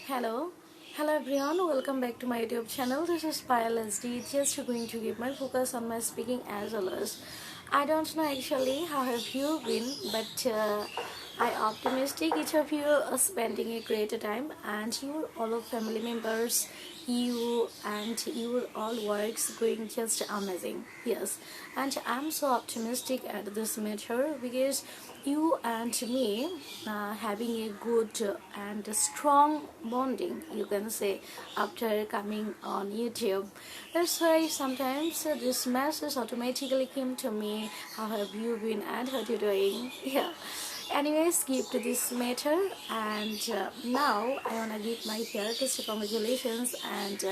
Hello, hello everyone. Welcome back to my YouTube channel. This is Payal SD. Just going to give my focus on my speaking as well as I don't know actually how have you been, but I optimistic each of you are spending a great time, and you all of family members, you and your all works going just amazing. Yes, and I'm so optimistic at this matter because you and me having a good and strong bonding, you can say, after coming on YouTube. That's why sometimes this message automatically came to me, how have you been and how you doing. Yeah, anyway, skip to this matter, and now I wanna give my heartiest congratulations and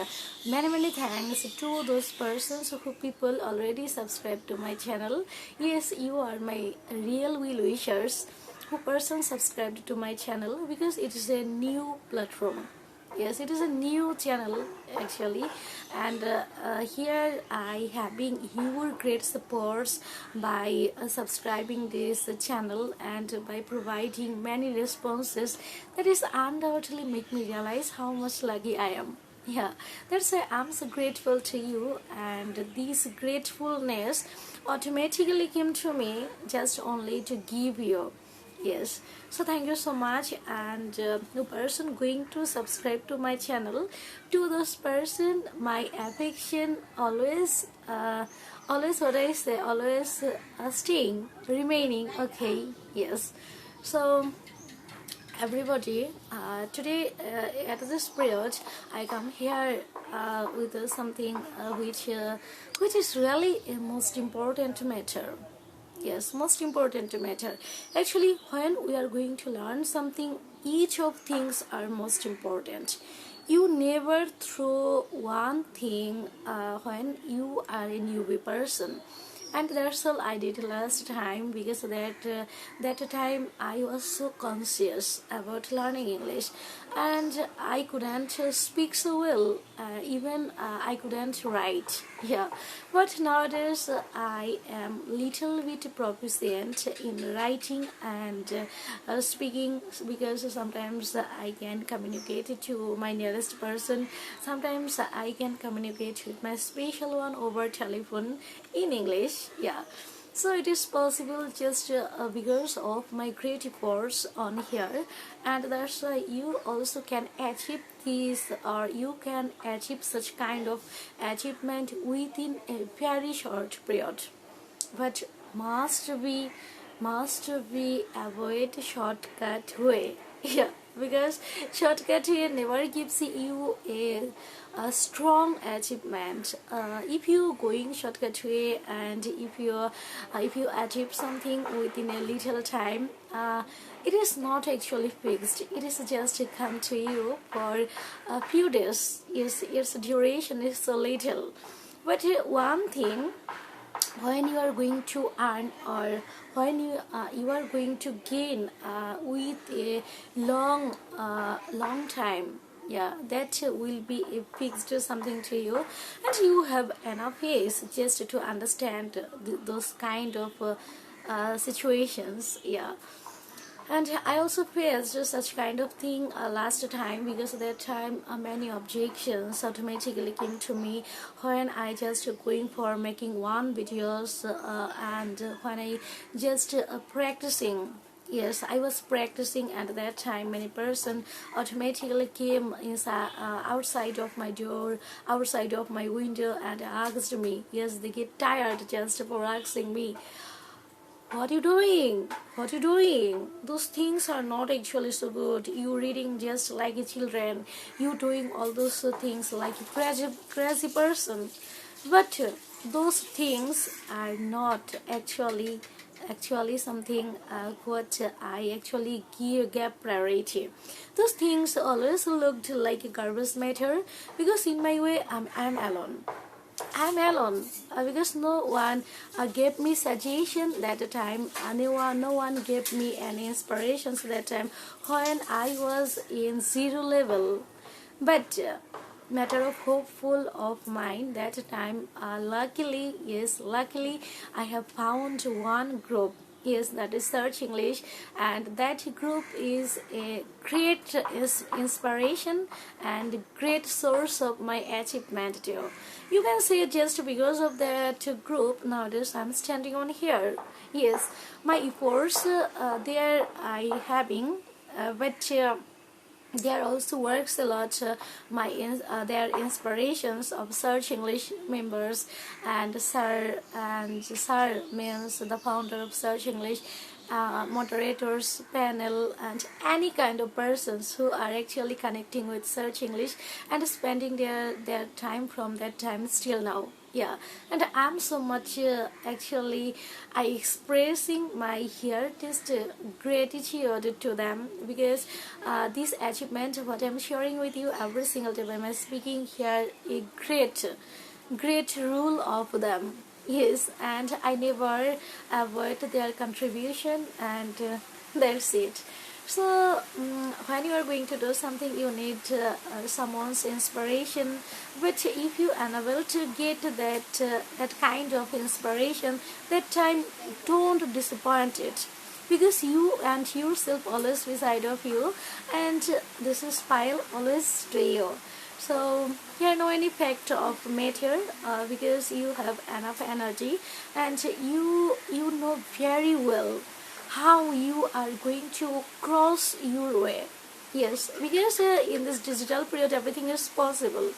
many thanks to those persons who people already subscribed to my channel. Yes, you are my real well wishers who person subscribed to my channel because it is a new platform. Yes, it is a new channel actually, and here I having your great supports by subscribing this channel and by providing many responses that is undoubtedly make me realize how much lucky I am. Yeah, that's why I'm so grateful to you, and this gratefulness automatically came to me just only to give you. Yes, so thank you so much, and the person going to subscribe to my channel, to those person my affection always always what I say, always staying remaining. Okay, yes. So everybody, today at this period I come here with something which is really a most important matter. Yes, most important matter. Actually, when we are going to learn something, each of things are most important. You never throw one thing when you are a newbie person, and that's all I did last time, because that time I was so conscious about learning English, and I couldn't speak so well, even I couldn't write. Yeah, but nowadays I am little bit proficient in writing and speaking, because sometimes I can communicate to my nearest person, sometimes I can communicate with my special one over telephone in English. Yeah, so it is possible just because of my creative force on here, and that's why you also can achieve this, or you can achieve such kind of achievement within a very short period. But must be avoid shortcut way. Yeah, because shortcut way never gives you a strong achievement. If you going shortcut way, and if you achieve something within a little time, it is not actually fixed. It is just come to you for a few days. Its duration is so little. But one thing, when you are going to earn, or when you are going to gain with a long time, yeah, that will be a fixed something to you, and you have enough face just to understand those kind of situations. Yeah, and I also faced such kind of thing last time, because at that time many objections automatically came to me when I just going for making one videos, and when I just practicing. Yes, I was practicing at that time. Many person automatically came inside, outside of my door, outside of my window, and asked me. Yes, they get tired just for asking me, what are you doing? What are you doing? Those things are not actually so good. You reading just like a children. You doing all those things like a crazy person. But those things are not actually something what I actually gave priority. Those things always looked like a garbage matter, because in my way I'm alone. I'm alone, because no one gave me suggestion that time. No one gave me any inspirations that time when I was in zero level. But matter of hopeful of mine that time. Luckily, yes, luckily I have found one group. Yes, that is Search English, and that group is a great inspiration and great source of my achievement too. You can say just because of that group nowadays I'm standing on here. Yes, my efforts they are I having, but. There also works a lot their inspirations of Search English members, and Sir means the founder of Search English, moderators, panel, and any kind of persons who are actually connecting with Search English and spending their time from that time still now. Yeah, and I'm so much actually I expressing my heartiest gratitude to them, because this achievement what I'm sharing with you every single time I'm speaking here a great rule of them. Yes, and I never avoid their contribution, and that's it. So when you are going to do something you need someone's inspiration, but if you are unable to get that kind of inspiration, that time don't disappoint it, because you and yourself always beside of you, and this is file always to you. So here no any fact of matter, because you have enough energy, and you know very well how you are going to cross your way. Yes, because in this digital period everything is possible.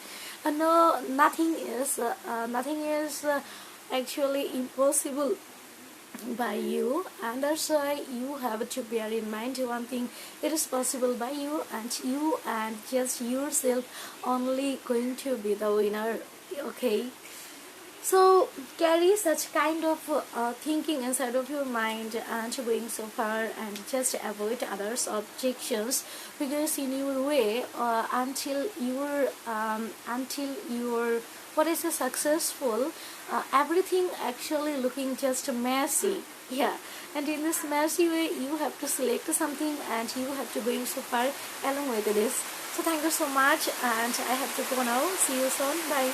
No, nothing is actually impossible by you, and that's why you have to bear in mind one thing: it is possible by you, and just yourself only going to be the winner. Okay, so carry such kind of thinking inside of your mind and going so far, and just avoid others' objections, because in your way until you're what is a successful, everything actually looking just messy. Yeah, and in this messy way you have to select something, and you have to going so far along with this. So thank you so much, and I have to go now. See you soon. Bye.